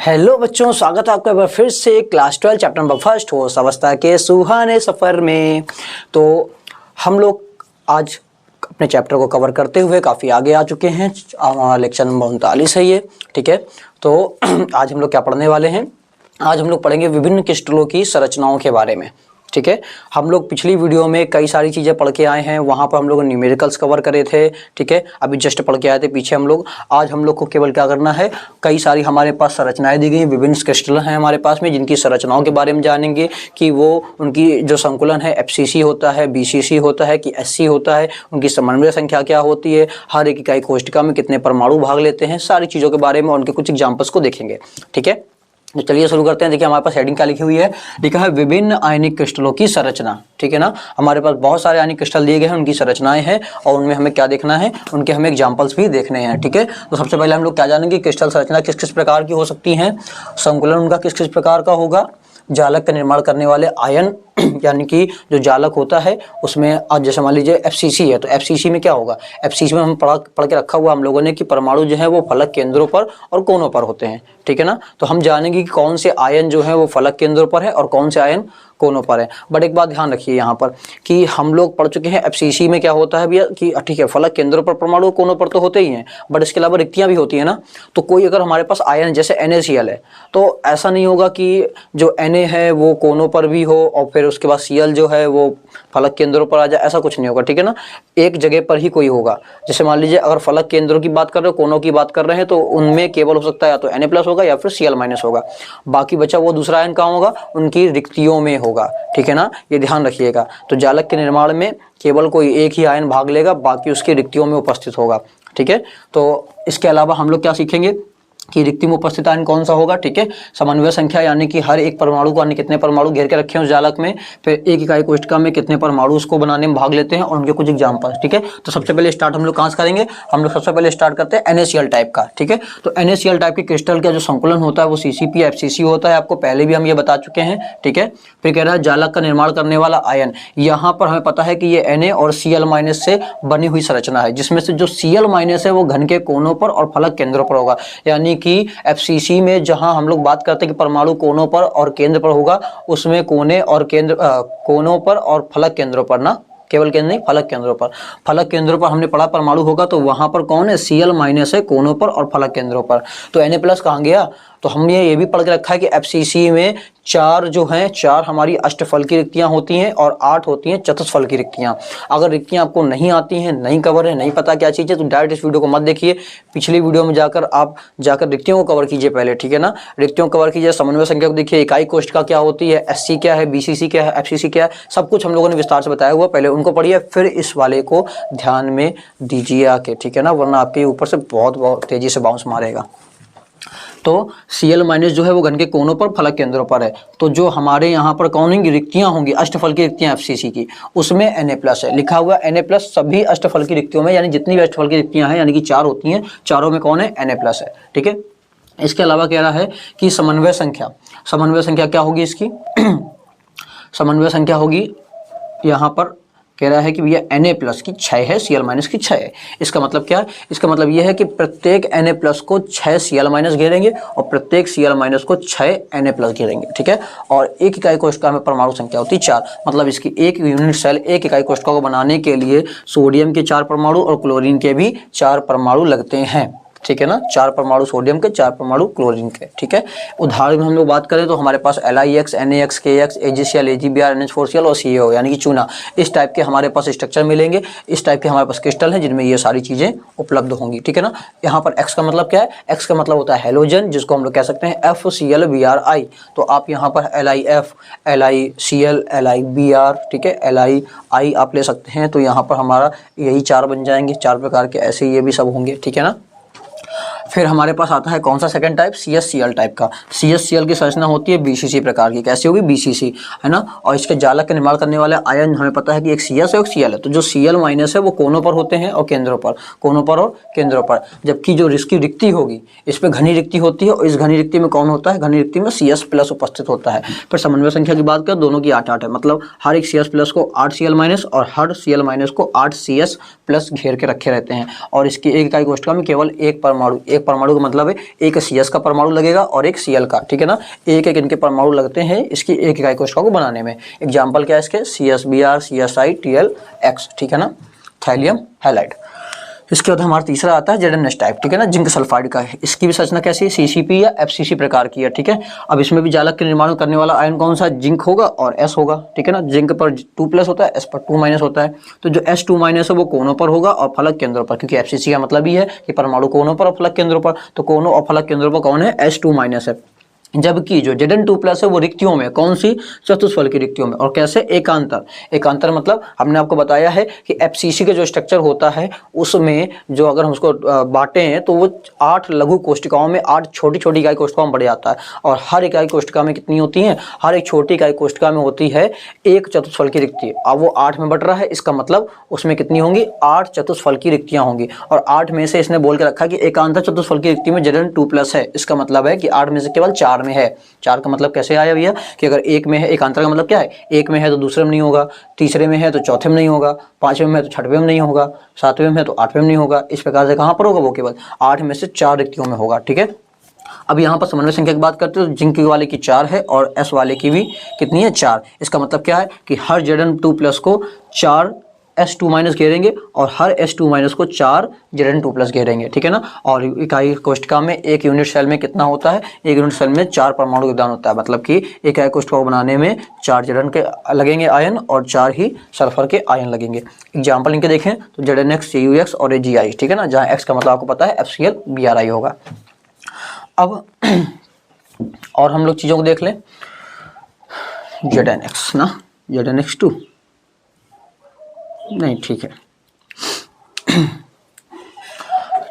Hello बच्चों, स्वागत है आपका एक बार फिर से क्लास 12 चैप्टर नंबर फर्स्ट होश अवस्था के सुहाने सफ़र में। तो हम लोग आज अपने चैप्टर को कवर करते हुए काफ़ी आगे आ चुके हैं। हमारा लेक्चर नंबर 39 है ये, ठीक है। तो आज हम लोग क्या पढ़ने वाले हैं? आज हम लोग पढ़ेंगे विभिन्न क्रिस्टलों की संरचनाओं के बारे में, ठीक है। हम लोग पिछली वीडियो में कई सारी चीज़ें पढ़ के आए हैं, वहाँ पर हम लोग न्यूमेरिकल्स कवर करे थे, ठीक है। अभी जस्ट पढ़ के आए थे पीछे हम लोग। आज हम लोग को केवल क्या करना है, कई सारी हमारे पास संरचनाएं दी गई हैं, विभिन्न क्रिस्टल हैं हमारे पास में, जिनकी संरचनाओं के बारे में जानेंगे कि वो उनकी जो संकुलन है FCC होता है, BCC होता है कि SC होता है, उनकी समन्वय संख्या क्या होती है, हर एक इकाई कोष्ठिका में कितने परमाणु भाग लेते हैं, सारी चीज़ों के बारे में उनके कुछ एग्जाम्पल्स को देखेंगे, ठीक है। तो चलिए शुरू करते हैं। देखिए हमारे पास हेडिंग क्या लिखी हुई है, लिखा है विभिन्न आयनिक क्रिस्टलों की संरचना, ठीक है ना। हमारे पास बहुत सारे आयनिक क्रिस्टल दिए गए हैं, उनकी संरचनाएं हैं और उनमें हमें क्या देखना है, उनके हमें एग्जांपल्स भी देखने हैं, ठीक है। तो सबसे पहले हम लोग क्या जानेंगे, क्रिस्टल संरचना किस किस प्रकार की हो सकती हैं, संकुलन उनका किस किस प्रकार का होगा, जालक का निर्माण करने वाले आयन यानी कि जो जालक होता है उसमें आज जैसे मान लीजिए FCC है, तो FCC में क्या होगा, FCC में हम पढ़ के रखा हुआ हम लोगों ने कि परमाणु जो है वो फलक केंद्रों पर और कोनों पर होते हैं, ठीक है ना। तो हम जानेंगे कि कौन से आयन जो है वो फलक केंद्रों पर है और कौन से आयन कोनों पर है। बट एक बात ध्यान रखिए यहाँ पर कि हम लोग पढ़ चुके हैं FCC में क्या होता है भैया कि ठीक है फलक केंद्रों पर परमाणु कोनों पर तो होते ही हैं, बट इसके अलावा रिक्तियाँ भी होती हैं ना। तो कोई अगर हमारे पास आयन जैसे NaCl है तो ऐसा नहीं होगा कि जो Na है वो कोनों पर भी हो और फिर उसके बाद Cl जो है वो फलक केंद्रों पर आ जाए, ऐसा कुछ नहीं होगा, ठीक है ना। एक जगह पर ही कोई होगा। जैसे मान लीजिए अगर फलक केंद्रों की बात कर रहे हो, कोनों की बात कर रहे हैं, तो उनमें केवल हो सकता है या तो Na+ होगा या फिर Cl- होगा। बाकी बचा वो दूसरा आयन कहाँ होगा, उनकी रिक्तियों में होगा, ठीक है ना। ये ध्यान रखिएगा। तो जालक के निर्माण में केवल कोई एक ही आयन भाग लेगा, बाकी उसकी रिक्तियों में उपस्थित होगा, ठीक है। तो इसके अलावा हम लोग क्या सीखेंगे कि रिक्ति में उपस्थित आयन कौन सा होगा, ठीक है। समन्वय संख्या यानी कि हर एक परमाणु को अन्य कितने परमाणु घेर के रखे हैं उस जालक में, फिर एक इकाई कोष्ठिका में कितने परमाणु उसको बनाने में भाग लेते हैं और उनके कुछ एग्जाम्पल, ठीक है। तो सबसे पहले स्टार्ट हम लोग कहाँ से करेंगे, हम लोग सबसे पहले स्टार्ट करते हैं NaCl टाइप का, ठीक है। तो NaCl टाइप के क्रिस्टल का जो संकुलन होता है वो CCP FCC होता है, आपको पहले भी हम ये बता चुके हैं, ठीक है। फिर कह रहा है जालक का निर्माण करने वाला आयन, यहाँ पर हमें पता है कि ये Na और Cl- से बनी हुई संरचना है, जिसमें से जो Cl- है वो घन के कोनों पर और फलक केंद्रों पर होगा। यानी कि FCC में जहां हम लोग बात करते हैं कि परमाणु कोनों पर और केंद्र पर होगा, उसमें कोने और केंद्र कोनों पर और फलक केंद्रों पर ना, केवल केंद्र नहीं फलक केंद्रों पर, फलक केंद्रों पर हमने पढ़ा परमाणु होगा तो वहां पर कौन है, Cl- है कोनों पर और फलक केंद्रों पर। तो Na+ कहाँ गया, तो हमने ये भी पढ़ के रखा है कि FCC में 4 जो हैं, 4 हमारी अष्टफल की रिक्तियां होती हैं और 8 होती हैं चतुष्फल की रिक्तियां। अगर रिक्तियां आपको नहीं आती हैं, नहीं कवर है, नहीं पता क्या चीज़ है, तो डायरेक्ट इस वीडियो को मत देखिए, पिछली वीडियो में जाकर आप रिक्तियों को कवर कीजिए पहले, ठीक है ना। रिक्तियों को कवर कीजिए, समन्वय संख्या को देखिए, इकाई कोष्ठिका क्या होती है, SC क्या है, BCC क्या है, FCC क्या है, सब कुछ हम लोगों ने विस्तार से बताया हुआ, पहले उनको पढ़िए फिर इस वाले को ध्यान में दीजिए आके, ठीक है ना, वरना आपके ऊपर से बहुत तेजी से बाउंस मारेगा। तो Cl- जो है वो घन के कोनों पर फलक केंद्रों पर है। तो जो हमारे यहाँ पर कौन होंगी, रिक्तियाँ होंगी, अष्टफल की रिक्तियाँ FCC की, उसमें Na+ है, लिखा हुआ Na+ सभी अष्टफल की रिक्तियों में, यानी जितनी भी अष्टफल की रिक्तियाँ हैं, यानी कि 4 होती हैं, चारों में कौन है, Na+ है, ठीक है। इसके अलावा कह रहा है कि समन्वय संख्या क्या होगी इसकी समन्वय संख्या होगी, यहाँ पर कह रहा है कि भैया Na+ की 6 है, Cl- की 6 है। इसका मतलब क्या है, इसका मतलब यह है कि प्रत्येक Na+ को 6 Cl- घेरेंगे और प्रत्येक Cl- को 6 Na+ घेरेंगे, ठीक है। और एक इकाई कोशिका में परमाणु संख्या होती है 4, मतलब इसकी एक यूनिट सेल एक इकाई कोशिका को बनाने के लिए सोडियम के 4 परमाणु और क्लोरीन के भी 4 परमाणु लगते हैं, ठीक है ना। 4 परमाणु सोडियम के, 4 परमाणु क्लोरीन के, ठीक है। उदाहरण में हम लोग बात करें तो हमारे पास LiX, NaX, KX, AgCl, AgBr, NH4Cl और CaO यानी कि चूना, इस टाइप के हमारे पास स्ट्रक्चर मिलेंगे, इस टाइप के हमारे पास क्रिस्टल हैं जिनमें ये सारी चीज़ें उपलब्ध होंगी, ठीक है ना। यहाँ पर X का मतलब क्या है, X का मतलब होता है हेलोजन, जिसको हम लोग कह सकते हैं FClBrI। तो आप यहाँ पर LiF, LiCl, LiBr, ठीक है, Li आप ले सकते हैं। तो यहाँ पर हमारा यही 4 बन जाएंगे, 4 प्रकार के, ऐसे ये भी सब होंगे, ठीक है ना। फिर हमारे पास आता है कौन सा सेकंड टाइप, CSCl टाइप का। CSCl की संरचना होती है BCC प्रकार की, कैसी होगी, BCC, है ना। और इसके जालक का निर्माण करने वाले आयन हमें पता है कि एक CS है और Cl है। तो जो Cl- है वो कोनों पर होते हैं और केंद्रों पर, कोनों पर और केंद्रों पर, जबकि जो इसकी रिक्ति होगी इस पर घनी रिक्ति होती है और इस घनी रिक्ति में कौन होता है, घनी रिक्ति में CS+ उपस्थित होता है। फिर समन्वय संख्या की बात करें, दोनों की 8 है, मतलब हर एक CS+ को 8 Cl- और हर Cl- को 8 CS+ घेर के रखे रहते हैं। और इसकी एक इकाई कोशिका में केवल एक एक परमाणु का मतलब है एक CS का परमाणु लगेगा और एक Cl का, ठीक है ना। एक एक इनके परमाणु लगते हैं इसकी एक इकाई कोशिका को बनाने में। एग्जाम्पल क्या है इसके, CSBr, CSI, TlX, ठीक है ना, थैलियम हैलाइड। इसके बाद हमारा तीसरा आता है ZnS टाइप, ठीक है ना, जिंक सल्फाइड का है। इसकी भी संरचना कैसी है, CCP या FCC प्रकार की है, ठीक है। अब इसमें भी जालक के निर्माण करने वाला आयन कौन सा, जिंक होगा और S होगा, ठीक है ना। जिंक पर 2+ होता है, S पर 2- होता है। तो जो S2- है वो कोनों पर होगा और फलक केंद्रों पर, क्योंकि FCC का मतलब ही है कि परमाणु कोनों पर और फलक केंद्रों पर। तो कोनों और फलक केंद्रों पर कौन है, S2- है। जबकि जो Zn2+ है वो रिक्तियों में, कौन सी, चतुष्फल की रिक्तियों में। और कैसे, एकांतर। एकांतर मतलब हमने आपको बताया है कि FCC का जो स्ट्रक्चर होता है उसमें जो अगर हम उसको बांटे हैं तो वो 8 लघु कोशिकाओं में 8 छोटी छोटी इकाई कोशिकाओं में बढ़ जाता है। और हर इकाई कोशिका में कितनी होती हैं, हर एक छोटी इकाई कोशिका में होती है एक चतुष्फल की रिक्ति। अब वो 8 में बढ़ रहा है, इसका मतलब उसमें कितनी होंगी, 8 चतुष्फल की रिक्तियां होंगी। और 8 में से इसने बोल के रखा कि एकांतर चतुष्फल की रिक्ति में Zn2+ है। इसका मतलब है कि 8 में से केवल 4 में है। 4 का मतलब कैसे आया भैया, कि अगर एक में है, एकांतर का मतलब क्या है, एक में है तो दूसरे में नहीं होगा, तीसरे में है तो चौथे में नहीं होगा, 5वें में है तो 6वें में नहीं होगा, 7वें में है तो 8वें में नहीं होगा। इस प्रकार से कहाँ पर होगा, वो केवल 8 में से 4 रिक्तियों में होगा, ठीक है। अब यहाँ पर समन्वय संख्या की बात करते हैं तो जिंक वाले की 4 है और S वाले की भी कितनी है, 4। इसका मतलब क्या है कि हर Zn2+ को 4 S2- घेरेंगे और हर S2- को 4 Zn2+ घेरेंगे, ठीक है ना। और इकाई कोशिका में एक यूनिट सेल में कितना होता है, एक यूनिट सेल में 4 परमाणु योगदान होता है। मतलब कि इकाई कोशिका को बनाने में 4 Zn के लगेंगे आयन और 4 ही सल्फर के आयन लगेंगे। एग्जाम्पल इनके देखें तो ZnX, CuX और AgI, ठीक है ना, जहाँ X का मतलब आपको पता है FCl-Bri होगा। अब और हम लोग चीज़ों को देख लें, ZnX ना, ZnX2 नहीं, ठीक है,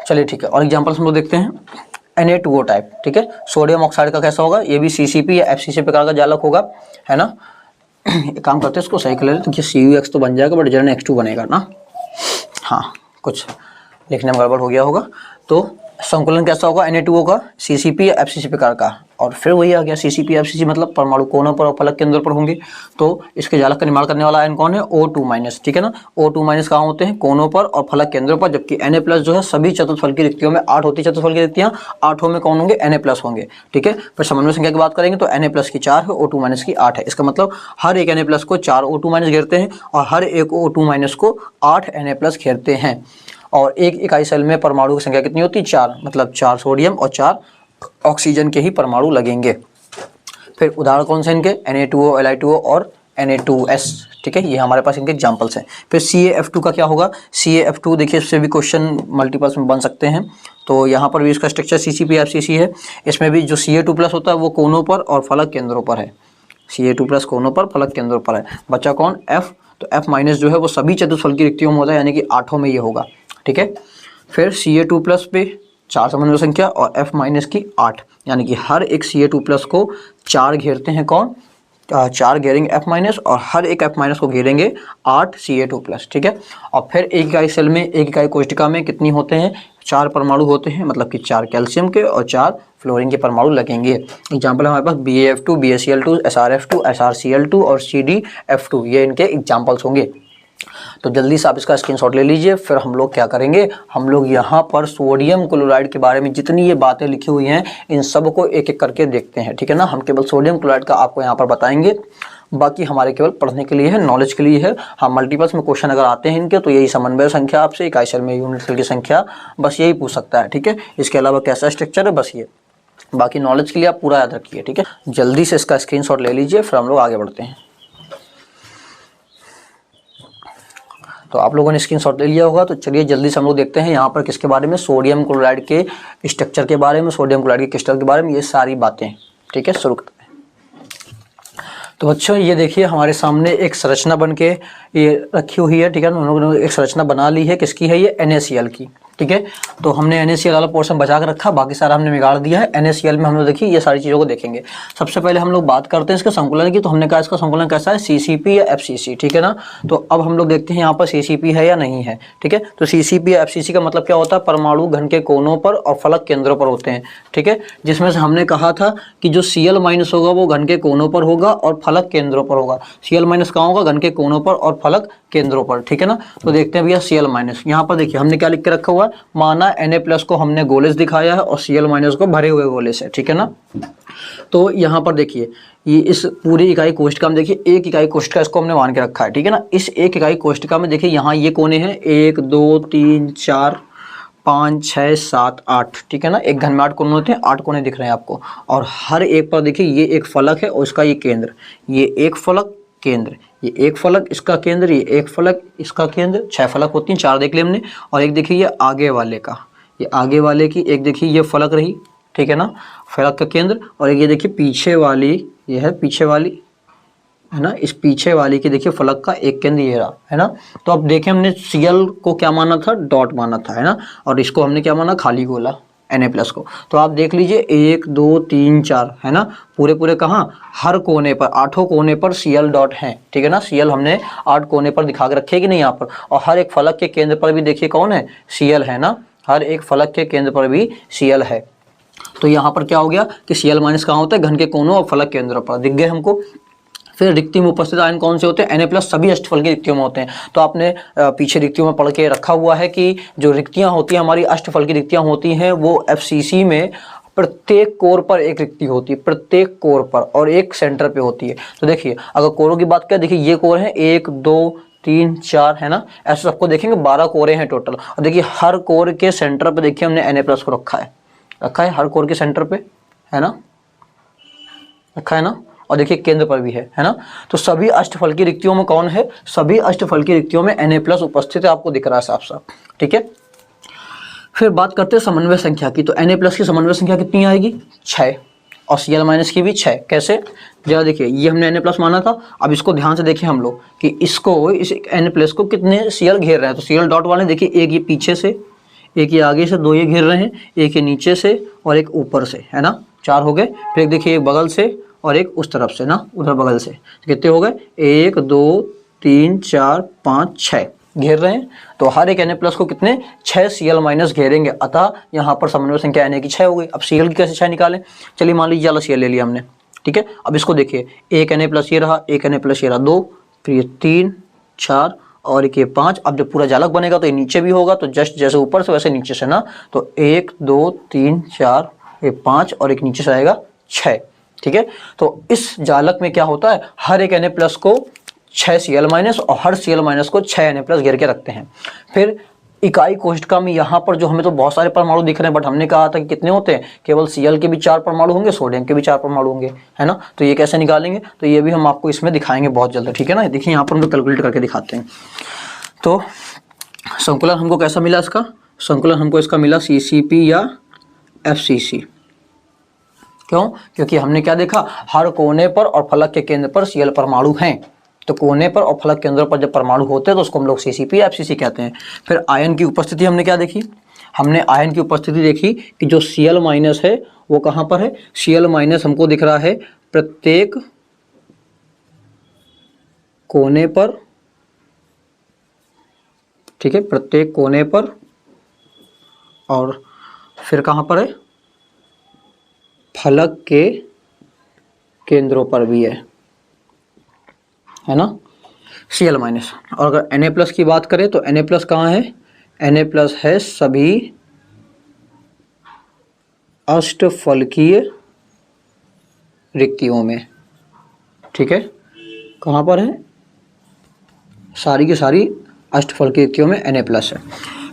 चलिए ठीक है। और एग्जांपल्स हम लोग देखते हैं, Na2O टाइप, ठीक है। सोडियम ऑक्साइड का कैसा होगा, ये भी CCP या FCC प्रकार का जालक होगा, है ना। एक काम करते हैं इसको सही कर लेते हैं, CuX तो बन जाएगा बट ZnX2 बनेगा ना। हाँ, कुछ लिखने में गड़बड़ हो गया होगा। तो संकुलन कैसा होगा, Na2O का, CCP या FCC प्रकार का। और फिर वही आ गया, CCP FCC मतलब परमाणु कोनों पर और फलक केंद्रों पर होंगे। तो इसके जालक का निर्माण करने वाला आयन कौन है, O2-, ठीक है ना। O2- कहाँ होते हैं, कोनों पर और फलक केंद्रों पर। जबकि Na+ जो है सभी चतुष्फल की रिक्तियों में, 8 होती है चतुष्फल की रिक्तियां, 8 में कौन होंगे, Na+ होंगे, ठीक है। फिर समन्वय संख्या की बात करेंगे तो Na+ की 4 है, O2- की 8 है। इसका मतलब हर एक Na+ को 4 O2- घेरते हैं और हर एक O2- को 8 Na+ घेरते हैं। और एक इकाई सेल में परमाणु की संख्या कितनी होती है, 4, मतलब 4 सोडियम और 4 ऑक्सीजन के ही परमाणु लगेंगे। फिर उदाहरण कौन से इनके, Na2O, Li2O और Na2S, ठीक है, ये हमारे पास इनके एग्जांपल्स हैं। फिर CaF2 का क्या होगा, CaF2 देखिए इससे भी क्वेश्चन मल्टीपल्स में बन सकते हैं। तो यहाँ पर भी इसका स्ट्रक्चर CCP FCC है। इसमें भी जो Ca2+ होता है वो कोनों पर और फलक केंद्रों पर है। Ca2+ कोनों पर, फलक केंद्रों पर है। बच्चा कौन, F। तो F- जो है वो सभी चतुष्फल की रिक्तियों में होता है, यानी कि 8 में ये होगा, ठीक है। फिर Ca2+ पे 4 समन्वय संख्या और F- की 8, यानी कि हर एक Ca2+ को 4 घेरते हैं, कौन, 4 घेरेंगे F- और हर एक F- को घेरेंगे 8 Ca2+, ठीक है। और फिर एक इकाई सेल में, एक इकाई कोशिका में कितनी होते हैं, 4 परमाणु होते हैं, मतलब कि 4 कैल्शियम के और 4 फ्लोरीन के परमाणु लगेंगे। एग्जाम्पल हमारे पास BaF2, BaCl2, SrF2, SrCl2 और CdF2, ये इनके एग्जाम्पल्स होंगे। तो जल्दी से आप इसका स्क्रीनशॉट ले लीजिए। फिर हम लोग क्या करेंगे, हम लोग यहाँ पर सोडियम क्लोराइड के बारे में जितनी ये बातें लिखी हुई हैं इन सब को एक एक करके देखते हैं, ठीक है ना। हम केवल सोडियम क्लोराइड का आपको यहाँ पर बताएंगे, बाकी हमारे केवल पढ़ने के लिए है, नॉलेज के लिए है। हाँ, मल्टीपल्स में क्वेश्चन अगर आते हैं इनके तो यही समन्वय संख्या आपसे, इकाई सेल में यूनिट सेल की संख्या, बस यही पूछ सकता है, ठीक है। इसके अलावा कैसा स्ट्रक्चर है, बस ये, बाकी नॉलेज के लिए आप पूरा याद रखिए, ठीक है। जल्दी से इसका स्क्रीनशॉट ले लीजिए, फिर हम लोग आगे बढ़ते हैं। तो आप लोगों ने स्क्रीनशॉट ले लिया होगा, तो चलिए जल्दी से हम लोग देखते हैं यहाँ पर किसके बारे में, सोडियम क्लोराइड के स्ट्रक्चर के बारे में, सोडियम क्लोराइड के क्रिस्टल के बारे में, ये सारी बातें, ठीक है। शुरू करते हैं। तो बच्चों ये देखिए हमारे सामने एक संरचना बन के ये रखी हुई है, ठीक है। उन लोगों ने एक संरचना बना ली है, किसकी है ये, NaCl की, ठीक है। तो हमने NaCl वाला पोर्शन बचा कर रखा, बाकी सारा हमने बिगाड़ दिया है। NaCl में हम लोग देखिए ये सारी चीज़ों को देखेंगे। सबसे पहले हम लोग बात करते हैं इसके संकुलन की। तो हमने कहा इसका संकुलन कैसा है, CCP या FCC, ठीक है ना। तो अब हम लोग देखते हैं यहाँ पर CCP है या नहीं है, ठीक है। तो CCP या FCC का मतलब क्या होता है, परमाणु घन के कोनों पर और फलक केंद्रों पर होते हैं, ठीक है। जिसमें से हमने कहा था कि जो Cl- होगा वो घन के कोनों पर होगा और फलक केंद्रों पर होगा। Cl- कहाँ होगा, घन के कोनों पर और फलक केंद्रों पर, ठीक है ना। तो देखते हैं भैया Cl-, यहाँ पर देखिए हमने क्या लिख के रखा हुआ है, होगा, माना Na+ को हमने गोले से दिखाया है और Cl- को भरे हुए गोले से, ठीक है ना। तो यहाँ पर देखिए ये इस पूरी इकाई कोष्ठिका में देखिए एक इकाई कोष्ठिका इसको हमने मान के रखा है, ठीक है ना। इस एक इकाई कोष्ठिका में देखिए यहाँ ये कोने हैं 1 2 3 4 5 6 7 8, ठीक है ना। एक घन में 8 कोने होते हैं, 8 कोने दिख रहे हैं आपको। और हर एक पर देखिए ये एक फलक है और इसका ये केंद्र, ये एक फलक केंद्र, ये एक फलक इसका केंद्र, ये एक फलक इसका केंद्र, 6 फलक होती हैं, 4 देख लिए हमने। और एक देखिए ये आगे वाले का, ये आगे वाले की एक देखिए ये फलक रही, ठीक है ना, फलक का केंद्र। और एक ये देखिए पीछे वाली, ये है पीछे वाली, है ना, इस पीछे वाली की देखिए फलक का एक केंद्र ये रहा, है ना। तो अब देखें हमने Cl को क्या माना था, डॉट माना था, है ना, और इसको हमने क्या माना, खाली गोला Na+ को। तो आप देख लीजिए 1 2 3 4, है ना, पूरे पूरे कहाँ, हर कोने पर, 8 कोने पर Cl डॉट है, ठीक है ना। Cl हमने 8 कोने पर दिखा के रखे कि नहीं यहाँ पर। और हर एक फलक के केंद्र पर भी देखिए कौन है, Cl, है ना, हर एक फलक के केंद्र पर भी Cl है। तो यहाँ पर क्या हो गया कि Cl- कहाँ होता है, घन के कोनों और फलक केंद्रों पर दिख गए हमको। फिर रिक्ति में उपस्थित आयन कौन से होते हैं, Na+ सभी अष्टफल की रिक्तियों में होते हैं। तो आपने पीछे रिक्तियों में पढ़ के रखा हुआ है कि जो रिक्तियां होती हैं हमारी अष्टफल की रिक्तियां होती हैं, वो FCC में प्रत्येक कोर पर एक रिक्ति होती है, प्रत्येक कोर पर, और एक सेंटर पे होती है। तो देखिए अगर कोरों की बात करें, देखिए ये कोर है 1 2 3 4, है ना, ऐसे सबको देखेंगे 12 कोरे हैं टोटल। और देखिए हर कोर के सेंटर पे देखिए हमने Na+ को रखा है हर कोर के सेंटर पे, है ना, रखा है ना। और देखिए केंद्र पर भी है ना। तो सभी अष्टफल की रिक्तियों में कौन है, सभी अष्टफल की रिक्तियों में Na+ उपस्थित है, आपको दिख रहा है साफ साफ, ठीक है। फिर बात करते हैं समन्वय संख्या की। तो Na+ की समन्वय संख्या कितनी आएगी, 6, और Cl- की भी 6। कैसे, जरा देखिए ये हमने Na+ माना था, अब इसको ध्यान से देखिए हम लोग कि इसको, इस Na+ को कितने Cl घेर रहे हैं। तो Cl डॉट वाले देखिए एक ये पीछे से, एक ये आगे से, 2 ये घेर रहे हैं, एक ये नीचे से और एक ऊपर से, है ना, 4 हो गए। फिर एक देखिए एक बगल से और एक उस तरफ से ना, उधर बगल से, कितने हो गए, 1 2 3 4 5 6 घेर रहे हैं। तो हर एक Na+ को कितने, 6 Cl- घेरेंगे, अतः यहाँ पर समन्वय संख्या Na की 6 हो गई। अब Cl की कैसे 6 निकालें, चलिए मान लीजिए वाला Cl ले लिया हमने, ठीक है। अब इसको देखिए एक Na+ ये रहा, एक Na+ ये रहा 2, फिर ये 3 4 और एक ये 5। अब जब पूरा जालक बनेगा तो ये नीचे भी होगा, तो जस्ट जैसे ऊपर से वैसे नीचे से ना। तो 1 2 3 4 ये 5 और एक नीचे से आएगा 6, ठीक है। तो इस जालक में क्या होता है, हर एक Na+ को 6 Cl- और हर Cl- को 6 Na+ घेर के रखते हैं। फिर इकाई कोष्ठिका में यहाँ पर जो हमें तो बहुत सारे परमाणु दिख रहे हैं, बट हमने कहा था कि कितने होते हैं, केवल Cl के भी 4 परमाणु होंगे, सोडियम के भी 4 परमाणु होंगे, है ना। तो ये कैसे निकालेंगे, तो ये भी हम आपको इसमें दिखाएंगे बहुत जल्द, ठीक है ना। देखिए यहाँ पर हम लोग कैलकुलेट करके दिखाते हैं। तो संकुलन हमको कैसा मिला, इसका संकुलन हमको इसका मिला CCP या FCC। क्यों, क्योंकि हमने क्या देखा, हर कोने पर और फलक के केंद्र पर Cl परमाणु हैं। तो कोने पर और फलक केंद्र पर जब परमाणु होते हैं तो उसको हम लोग CCP या FCC कहते हैं। फिर आयन की उपस्थिति हमने क्या देखी, हमने आयन की उपस्थिति देखी कि जो Cl- है वो कहाँ पर है, Cl- हमको दिख रहा है प्रत्येक कोने पर, ठीक है, प्रत्येक कोने पर। और फिर कहाँ पर है, फलक के केंद्रों पर भी है ना, Cl-। और अगर Na+ की बात करें तो Na+ कहाँ है, Na+ है सभी अष्टफलकीय रिक्तियों में, ठीक है। कहाँ पर है, सारी की सारी अष्टफलकीय रिक्तियों में Na+ है।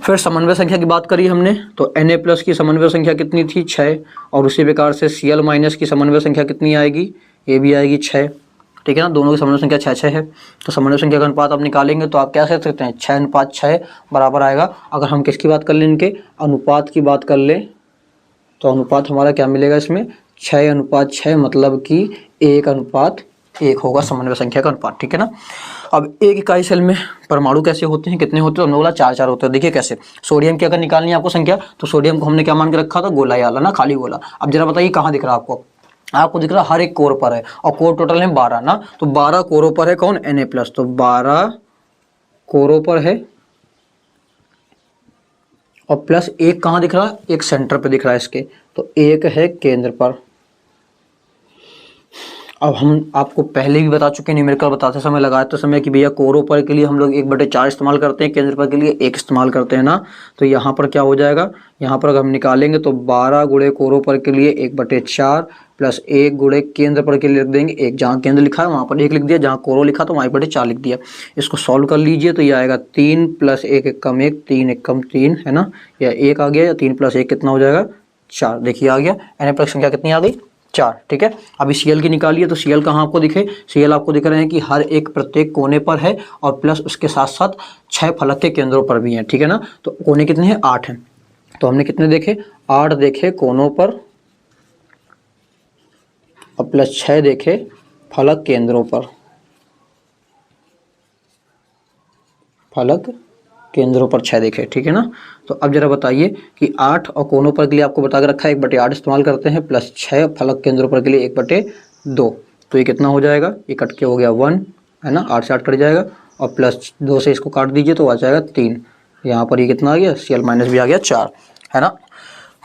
फिर समन्वय संख्या की बात करी हमने, तो Na+ की समन्वय संख्या कितनी थी, 6। और उसी प्रकार से Cl- की समन्वय संख्या कितनी आएगी, ये भी आएगी 6, ठीक है ना। दोनों की समन्वय संख्या 6 है। तो समन्वय संख्या का अनुपात आप निकालेंगे तो आप क्या कह सकते हैं, 6:6 बराबर आएगा। अगर हम किसकी बात कर लें, इनके अनुपात की बात कर लें, तो अनुपात हमारा क्या मिलेगा इसमें, 6:6, मतलब कि 1:1 होगा समन्वय संख्या का अनुपात, ठीक है ना। अब एक इकाई सेल में परमाणु कैसे होते हैं, कितने होते हैं, हमने बोला 4 होते हैं। देखिए कैसे, सोडियम की अगर निकालनी है आपको संख्या, तो सोडियम को हमने क्या मान के रखा था, गोला वाला ना, खाली गोला। अब जरा बताइए कहाँ दिख रहा है आपको, आपको दिख रहा हर एक कोर पर है, और कोर टोटल है 12 ना। तो 12 कोरों पर है कौन, Na+। तो 12 कोरों पर है, और प्लस एक कहाँ दिख रहा है, एक सेंटर पे दिख रहा है इसके, तो एक है केंद्र पर। अब हम आपको पहले भी बता चुके हैं न्यूमेरिकल बताते समय, लगाते समय, कि भैया कोरों पर के लिए हम लोग 1/4 इस्तेमाल करते हैं, केंद्र पर के लिए 1 इस्तेमाल करते हैं ना। तो यहाँ पर क्या हो जाएगा, यहाँ पर अगर हम निकालेंगे तो 12 गुणे कोरों पर के लिए 1/4 प्लस 1 गुणे केंद्र पर के लिए लिख देंगे 1। जहाँ केंद्र लिखा है वहाँ पर 1 लिख दिया, जहाँ कोरों लिखा तो वहाँ 1/4 लिख दिया। इसको सॉल्व कर लीजिए तो ये आएगा 3 + 1 = 1, 3 = 3 है ना, या 1 आ गया, या 3 + 1 कितना हो जाएगा 4। देखिए आ गया, Na+ संख्या कितनी आ गई 4। ठीक है, अभी Cl की निकालिए तो Cl कहाँ आपको दिखे, Cl आपको दिख रहे हैं कि हर एक प्रत्येक कोने पर है और प्लस उसके साथ साथ 6 फलक के केंद्रों पर भी हैं। ठीक है ना, तो कोने कितने हैं 8 हैं, तो हमने कितने देखे 8 देखे कोनों पर और प्लस 6 देखे फलक केंद्रों पर, फलक केंद्रों पर 6 देखे। ठीक है ना, तो अब जरा बताइए कि 8 और कोनों पर के लिए आपको बता के रखा है 1/8 इस्तेमाल करते हैं, प्लस 6 फलक केंद्रों पर के लिए 1/2, तो ये कितना हो जाएगा, ये कट के हो गया 1 है ना, 8 से 8 कट जाएगा और प्लस 2 से इसको काट दीजिए तो आ जाएगा 3। यहाँ पर ये कितना आ गया, Cl- भी आ गया 4 है ना।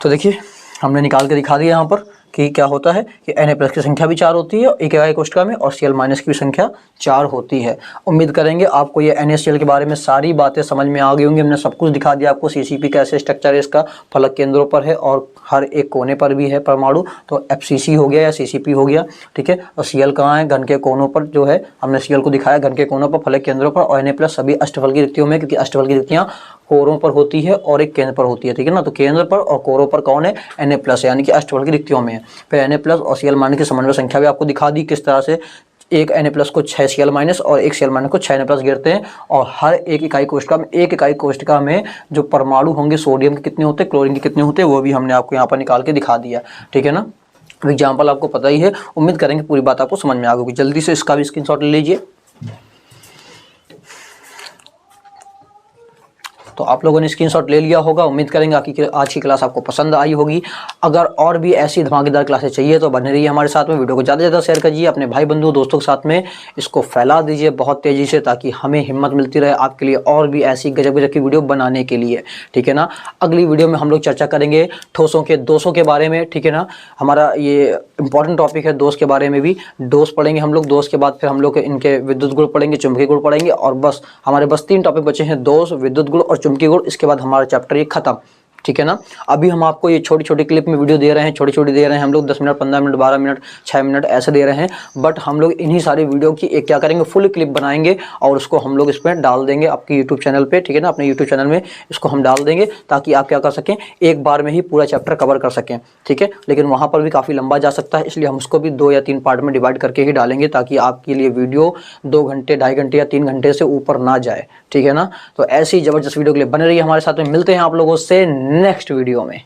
तो देखिए हमने निकाल के दिखा दिया यहाँ पर कि क्या होता है कि Na+ की संख्या भी 4 होती है एक इकाई कोष्ठिका में, और Cl- की भी संख्या 4 होती है। उम्मीद करेंगे आपको ये NaCl के बारे में सारी बातें समझ में आ गई होंगी। हमने सब कुछ दिखा दिया आपको, CCP कैसे स्ट्रक्चर है इसका, फलक केंद्रों पर है और हर एक कोने पर भी है परमाणु, तो FCC हो गया या CCP हो गया। ठीक है, और Cl कहाँ है, घन के कोनों पर जो है, हमने Cl को दिखाया घन के कोनों पर, फलक केंद्रों पर, और Na+ सभी अष्टफल की रिक्तियों में, क्योंकि अष्टफल की रिक्तियां कोरों पर होती है और एक केंद्र पर होती है। ठीक है ना, तो केंद्र पर और कोरों पर कौन है, Na+, यानी कि अष्टफल की रिक्तियों में है। फिर Na+ और Cl- की समन्वय संख्या भी आपको दिखा दी किस तरह से, एक Na+ को 6 Cl- और एक Cl- को 6 Na+ गिरते हैं, और हर एक इकाई कोष्ठिका में जो परमाणु होंगे सोडियम के कितने होते हैं, क्लोरीन के कितने होते हैं, वो भी हमने आपको यहाँ पर निकाल के दिखा दिया। ठीक है ना, एग्जाम्पल आपको पता ही है, उम्मीद करेंगे पूरी बात आपको समझ में आ गई। जल्दी से इसका भी स्क्रीनशॉट ले लीजिए। तो आप लोगों ने स्क्रीनशॉट ले लिया होगा। उम्मीद करेंगे आपकी आज की क्लास आपको पसंद आई होगी। अगर और भी ऐसी धमाकेदार क्लासेस चाहिए तो बने रहिए हमारे साथ में। वीडियो को ज़्यादा से ज़्यादा शेयर कीजिए अपने भाई बंधु दोस्तों के साथ में, इसको फैला दीजिए बहुत तेज़ी से, ताकि हमें हिम्मत मिलती रहे आपके लिए और भी ऐसी गजब गजब की वीडियो बनाने के लिए। ठीक है ना, अगली वीडियो में हम लोग चर्चा करेंगे ठोसों के दोषों के बारे में। ठीक है ना, हमारा ये इंपॉर्टेंट टॉपिक है दोष के बारे में भी। दोष पढ़ेंगे हम लोग, दोष के बाद फिर हम लोग इनके विद्युत गुण पढ़ेंगे, चुंबकीय गुण पढ़ेंगे, और बस हमारे बस 3 टॉपिक बचे हैं, दोष, विद्युत गुण और चुंबकीय गुण। इसके बाद हमारा चैप्टर ये खत्म। ठीक है ना, अभी हम आपको ये छोटी छोटी क्लिप में वीडियो दे रहे हैं, छोटी छोटी दे रहे हैं हम लोग, 10 मिनट 15 मिनट 12 मिनट 6 मिनट ऐसे दे रहे हैं, बट हम लोग इन्हीं सारी वीडियो की एक क्या करेंगे, फुल क्लिप बनाएंगे और उसको हम लोग इसमें डाल देंगे आपके यूट्यूब चैनल पे। ठीक है ना, अपने यूट्यूब चैनल में इसको हम डाल देंगे, ताकि आप क्या कर सकें, एक बार में ही पूरा चैप्टर कवर कर सकें। ठीक है, लेकिन वहाँ पर भी काफ़ी लंबा जा सकता है, इसलिए हम उसको भी 2 या 3 पार्ट में डिवाइड करके ही डालेंगे, ताकि आपके लिए वीडियो 2 घंटे 2.5 घंटे या 3 घंटे से ऊपर ना जाए। ठीक है ना, तो ऐसी ज़बरदस्त वीडियो के लिए बने रहिए हमारे साथ में। मिलते हैं आप लोगों से नेक्स्ट वीडियो में।